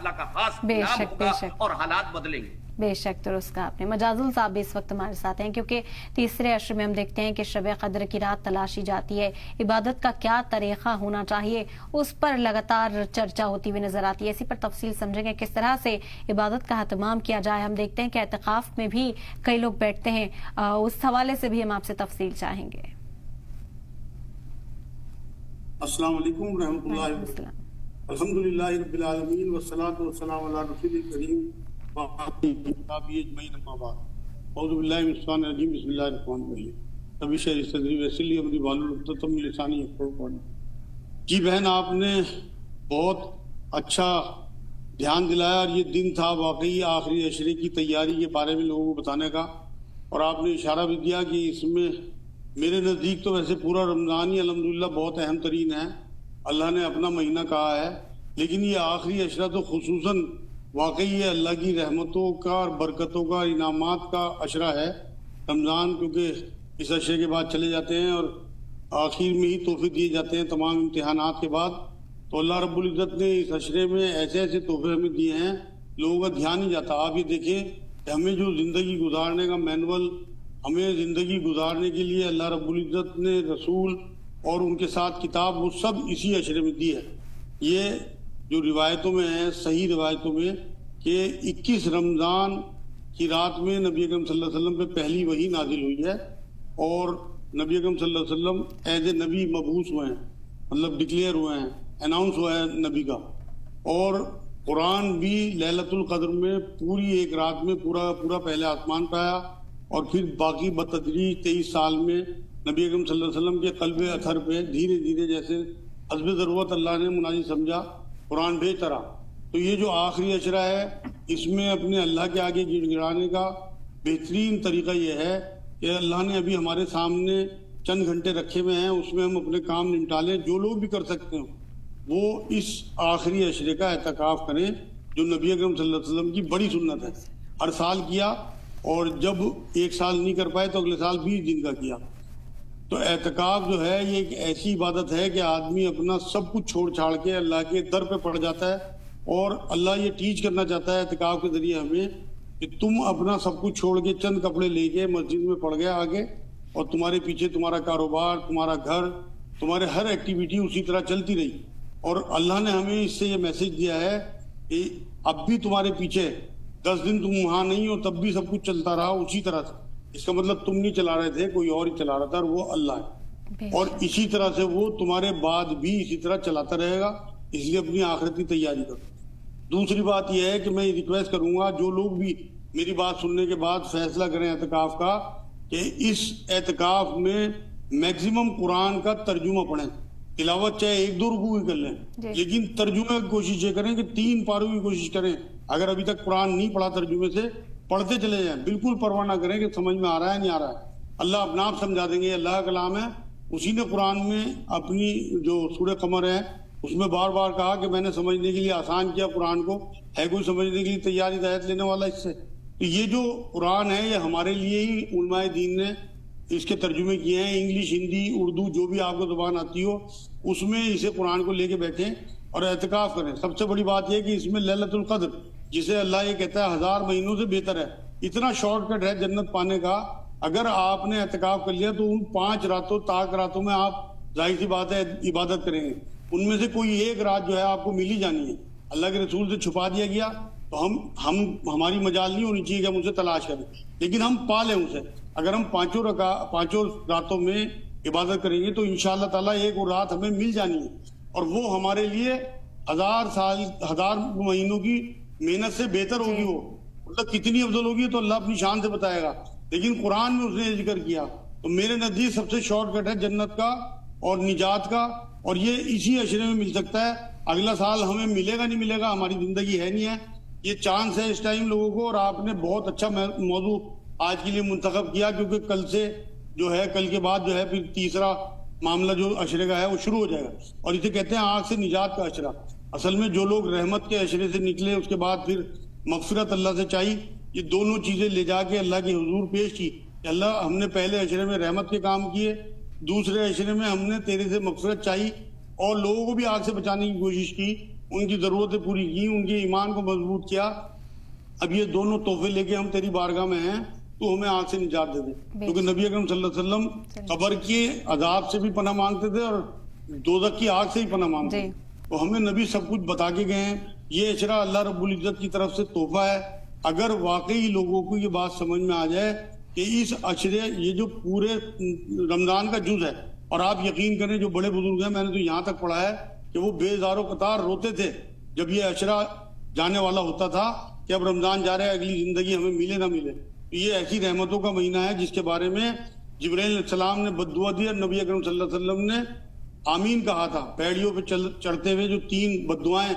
اللہ کا خاص انعام ہوگا اور حالات بدلیں گے. بے شک درست کہا آپ نے. مجازل صاحب بھی اس وقت ہمارے ساتھ ہیں، کیونکہ تیسرے عشر میں ہم دیکھتے ہیں کہ شب قدر کی رات تلاشی جاتی ہے. عبادت کا کیا طریقہ ہونا چاہیے اس پر لگاتار چرچا ہوتی ہوئی نظر آتی ہے. اسی پر تفصیل سمجھیں گے کس طرح سے عبادت کا اہتمام کیا جائے. ہم دیکھتے ہیں کہ اعتکاف میں بھی کئی لوگ بیٹھتے ہیں، اس حوالے سے بھی ہم آپ سے تفصیل چاہیں گے. السلام علیکم ورحمۃ اللہ وبرکاتہ. الحمدللہ رب العالمین والصلاۃ والسلام علی رسول الکریم اجمعین. اما بعد اعوذ باللہ من الشیطان الرجیم. بسم اللہ الرحمن الرحیم. رب اشرح لي صدری ویسر لي امری واحلل عقدۃ من لسانی یفقهوا قولی. جی بہن، آپ نے بہت اچھا دھیان دلایا، اور یہ دن تھا واقعی آخری عشرے کی تیاری کے بارے میں لوگوں کو بتانے کا، اور آپ نے اشارہ بھی کیا کہ اس میں میرے نزدیک تو ویسے پورا رمضان ہی الحمدللہ بہت اہم ترین ہے، اللہ نے اپنا مہینہ کہا ہے، لیکن یہ آخری عشرہ تو خصوصاً واقعی یہ اللہ کی رحمتوں کا اور برکتوں کا انعامات کا عشرہ ہے رمضان، کیونکہ اس عشرے کے بعد چلے جاتے ہیں اور آخر میں ہی تحفے دیے جاتے ہیں تمام امتحانات کے بعد. تو اللہ رب العزت نے اس عشرے میں ایسے ایسے تحفے ہمیں دیے ہیں، لوگوں کا دھیان نہیں جاتا. آپ یہ دیکھیں کہ ہمیں جو زندگی گزارنے کا مینول، ہمیں زندگی گزارنے کے لیے اللہ رب العزت نے رسول اور ان کے ساتھ کتاب، وہ سب اسی عشرے میں دی ہے. یہ جو روایتوں میں ہے، صحیح روایتوں میں، کہ 21 رمضان کی رات میں نبی اکرم صلی اللہ علیہ وسلم پہ پہلی وحی نازل ہوئی ہے، اور نبی اکرم صلی اللہ علیہ وسلم ایز اے نبی مبعوث ہوئے ہیں، مطلب ڈکلیئر ہوئے ہیں، اناؤنس ہوا ہے نبی کا. اور قرآن بھی لیلۃ القدر میں پوری ایک رات میں پورا پہلے آسمان پہ آیا، اور پھر باقی بتدریج 23 سال میں نبی اکرم صلی اللہ علیہ وسلم کے قلب اطہر پہ دھیرے دھیرے جیسے حسب ضرورت اللہ نے مناسب سمجھا قرآن بھیجتا رہا. تو یہ جو آخری عشرہ ہے، اس میں اپنے اللہ کے آگے گڑ گڑانے کا بہترین طریقہ یہ ہے کہ اللہ نے ابھی ہمارے سامنے چند گھنٹے رکھے ہوئے ہیں، اس میں ہم اپنے کام نمٹا لیں. جو لوگ بھی کر سکتے ہیں وہ اس آخری عشرے کا اعتکاف کریں، جو نبی اکرم صلی اللہ علیہ وسلم کی بڑی سنت ہے. ہر سال کیا، اور جب ایک سال نہیں کر پائے تو اگلے سال 20 دن کا کیا. تو اعتکاف جو ہے یہ ایک ایسی عبادت ہے کہ آدمی اپنا سب کچھ چھوڑ چھاڑ کے اللہ کے در پہ پڑ جاتا ہے، اور اللہ یہ ٹیچ کرنا چاہتا ہے اعتکاف کے ذریعے ہمیں کہ تم اپنا سب کچھ چھوڑ کے چند کپڑے لے کے مسجد میں پڑ گیا آگے، اور تمہارے پیچھے تمہارا کاروبار، تمہارا گھر، تمہارے ہر ایکٹیویٹی اسی طرح چلتی رہی. اور اللہ نے ہمیں اس سے یہ میسج دیا ہے کہ اب بھی تمہارے پیچھے 10 دن تم وہاں نہیں ہو تب بھی سب کچھ چلتا رہا اسی طرح سے. اس کا مطلب تم نہیں چلا رہے تھے، کوئی اور ہی چلا رہا تھا، اور وہ اللہ ہے، اور اسی طرح سے وہ تمہارے بعد بھی اسی طرح چلاتا رہے گا. اس لیے اپنی آخرت کی تیاری کرو. دوسری بات یہ ہے کہ میں ریکویسٹ کروں گا جو لوگ بھی میری بات سننے کے بعد فیصلہ کریں اعتکاف کا، کہ اس اعتکاف میں میکسیمم قرآن کا ترجمہ پڑھیں. تلاوت چاہے 1-2 رکوع کی کر لیں، لیکن ترجمے کی کوشش یہ کریں کہ 3 پاروں کی کوشش کریں. اگر ابھی تک قرآن نہیں پڑھا ترجمے سے، پڑھتے چلے جائیں، بالکل پرواہ نہ کریں کہ سمجھ میں آ رہا ہے نہیں آ رہا ہے. اللہ اپنا آپ سمجھا دیں گے. اللہ کا کلام ہے، اسی نے قرآن میں اپنی جو سورہ قمر ہے اس میں بار بار کہا کہ میں نے سمجھنے کے لیے آسان کیا قرآن کو. ہے کوئی سمجھنے کے لیے تیار ہدایت لینے والا اس سے؟ تو یہ جو قرآن ہے یہ ہمارے لیے ہی علماء دین نے اس کے ترجمے کیے ہیں. انگلش، ہندی، اردو، جو بھی آپ کو زبان آتی ہو اس میں اسے قرآن کو لے کے بیٹھیں اور اعتکاف کریں. سب سے بڑی بات یہ کہ اس میں لیلۃ القدر، جسے اللہ یہ کہتا ہے 1000 مہینوں سے بہتر ہے، اتنا شارٹ کٹ ہے جنت پانے کا. اگر آپ نے اعتکاف کر لیا تو ان 5 راتوں تاک راتوں میں آپ ظاہر سی بات ہے عبادت کریں گے. ان میں سے کوئی ایک رات جو ہے آپ کو مل ہی جانی ہے. اللہ کے رسول سے چھپا دیا گیا تو ہماری مجال نہیں ہونی چاہیے کہ ہم اسے تلاش کریں، لیکن ہم پا لیں اسے. اگر ہم 5 راتوں میں عبادت کریں گے تو انشاءاللہ تعالیٰ ایک اور رات ہمیں مل جانی ہے، اور وہ ہمارے لیے 1000 مہینوں کی محنت سے بہتر ہوگی. وہ مطلب کتنی افضل ہوگی تو اللہ اپنی شان سے بتائے گا، لیکن قرآن میں اس نے ذکر کیا. تو میرے نزدیک سب سے شارٹ کٹ ہے جنت کا اور نجات کا، اور یہ اسی عشرے میں مل سکتا ہے. اگلا سال ہمیں ملے گا نہیں ملے گا، ہماری زندگی ہے نہیں ہے. یہ چانس ہے اس ٹائم لوگوں کو، اور آپ نے بہت اچھا موضوع آج کے لیے منتخب کیا، کیونکہ کل سے جو ہے، کل کے بعد جو ہے پھر تیسرا معاملہ جو عشرے کا ہے وہ شروع ہو جائے گا، اور اسے کہتے ہیں آگ سے نجات کا عشرہ. اصل میں جو لوگ رحمت کے عشرے سے نکلے اس کے بعد پھر مغفرت اللہ سے چاہیے، یہ دونوں چیزیں لے جا کے اللہ کے حضور پیش کی کہ اللہ ہم نے پہلے عشرے میں رحمت کے کام کیے، دوسرے عشرے میں ہم نے تیرے سے مغفرت چاہی، اور لوگوں کو بھی آگ سے بچانے کی کوشش کی. ان کی ضرورتیں پوری کی, ان کے ایمان کو مضبوط کیا. اب یہ دونوں تحفے لے کے ہم تیری بارگاہ میں ہیں, تو ہمیں آگ سے نجات دے دے. کیونکہ نبی اکرم صلی اللہ علیہ وسلم قبر کے عذاب سے بھی پناہ مانگتے تھے اور دوزخ کی آگ سے ہی پناہ مانگتے تھے. تو ہمیں نبی سب کچھ بتا کے گئے ہیں. یہ عشرہ اللہ رب العزت کی طرف سے تحفہ ہے. اگر واقعی لوگوں کو یہ بات سمجھ میں آ جائے کہ اس عشرے, یہ جو پورے رمضان کا جز ہے, اور آپ یقین کریں جو بڑے بزرگ ہیں, میں نے تو یہاں تک پڑھا ہے کہ وہ بے زار و قطار روتے تھے جب یہ عشرہ جانے والا ہوتا تھا کہ اب رمضان جا رہا ہے, اگلی زندگی ہمیں ملے نہ ملے. یہ ایسی رحمتوں کا مہینہ ہے جس کے بارے میں جبرائیل علیہ السلام نے بد دعا دی, اور نبی اکرم صلی اللہ علیہ وسلم نے آمین کہا تھا. پیڑیوں پہ چڑھتے ہوئے جو 3 بد دعائیں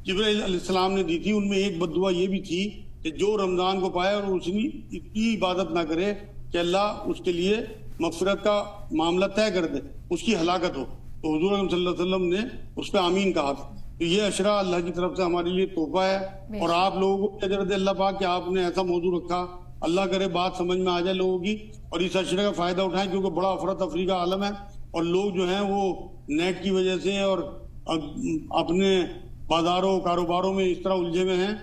جبرائیل علیہ السلام نے دی تھی, ان میں ایک بد دعا یہ بھی تھی کہ جو رمضان کو پائے اور اس نے اتنی عبادت نہ کرے کہ اللہ اس کے لیے مغفرت کا معاملہ طے کر دے, اس کی ہلاکت ہو, تو حضور اکرم صلی اللہ علیہ وسلم نے اس پہ آمین کہا تھا. تو یہ عشرہ اللہ کی طرف سے ہمارے لیے تحفہ ہے, اور آپ لوگوں کو اجر دے اللہ پاک کہ آپ نے ایسا موضوع رکھا. اللہ کرے بات سمجھ میں آ جائے لوگوں کی, اور اس عشرے کا فائدہ اٹھائیں, کیونکہ بڑا افراتفری کا عالم ہے, اور لوگ جو ہیں وہ نیٹ کی وجہ سے اور اپنے بازاروں کاروباروں میں اس طرح الجھے ہوئے ہیں.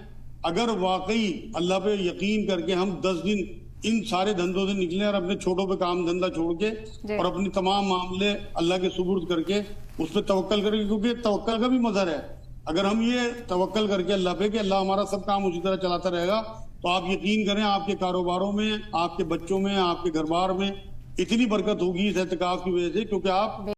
اگر واقعی اللہ پہ یقین کر کے ہم 10 دن ان سارے دھندوں سے نکلیں اور اپنے چھوٹوں پہ کام دھندا چھوڑ کے اور اپنے تمام معاملے اللہ کے سپرد کر کے اس پہ توکل کریں, کیونکہ توکل کا بھی مظہر ہے. اگر ہم یہ توکل کر کے اللہ پہ کہ اللہ ہمارا سب کام اسی طرح چلاتا رہے گا, تو آپ یقین کریں آپ کے کاروباروں میں, آپ کے بچوں میں, آپ کے گھر بار میں اتنی برکت ہوگی اس اعتکاف کی وجہ سے, کیونکہ آپ